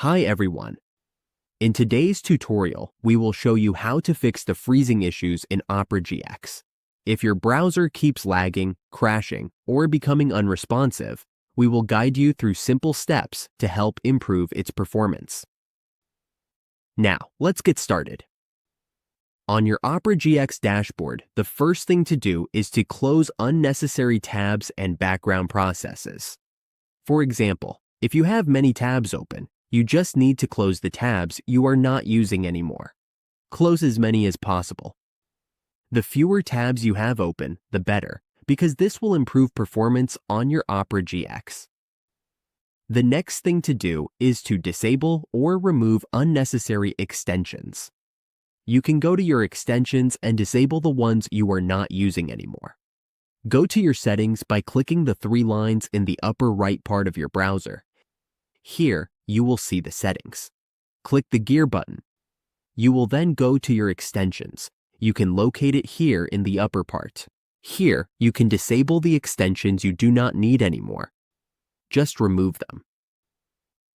Hi everyone. In today's tutorial, we will show you how to fix the freezing issues in Opera GX. If your browser keeps lagging, crashing, or becoming unresponsive, we will guide you through simple steps to help improve its performance. Now, let's get started. On your Opera GX dashboard, the first thing to do is to close unnecessary tabs and background processes. For example, if you have many tabs open, you just need to close the tabs you are not using anymore. Close as many as possible. The fewer tabs you have open, the better, because this will improve performance on your Opera GX. The next thing to do is to disable or remove unnecessary extensions. You can go to your extensions and disable the ones you are not using anymore. Go to your settings by clicking the three lines in the upper right part of your browser. Here, you will see the settings. Click the gear button. You will then go to your extensions. You can locate it here in the upper part. Here, you can disable the extensions you do not need anymore. Just remove them.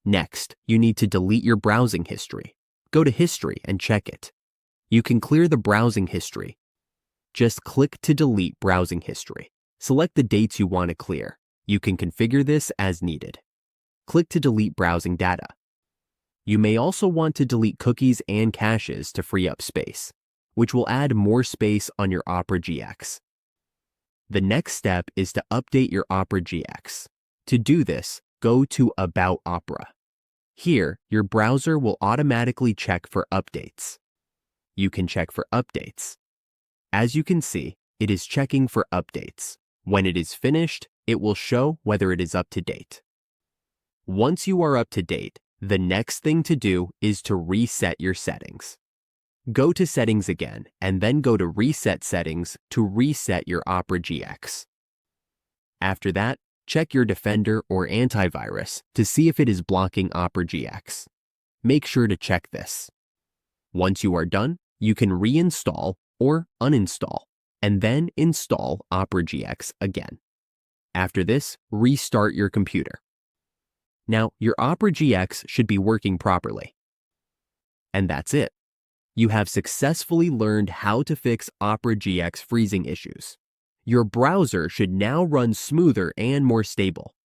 Next, you need to delete your browsing history. Go to History and check it. You can clear the browsing history. Just click to delete browsing history. Select the dates you want to clear. You can configure this as needed. Click to delete browsing data. You may also want to delete cookies and caches to free up space, which will add more space on your Opera GX. The next step is to update your Opera GX. To do this, go to About Opera. Here, your browser will automatically check for updates. You can check for updates. As you can see, it is checking for updates. When it is finished, it will show whether it is up to date. Once you are up to date, the next thing to do is to reset your settings. Go to Settings again, and then go to Reset Settings to reset your Opera GX. After that, check your Defender or antivirus to see if it is blocking Opera GX. Make sure to check this. Once you are done, you can reinstall or uninstall, and then install Opera GX again. After this, restart your computer. Now, your Opera GX should be working properly. And that's it. You have successfully learned how to fix Opera GX freezing issues. Your browser should now run smoother and more stable.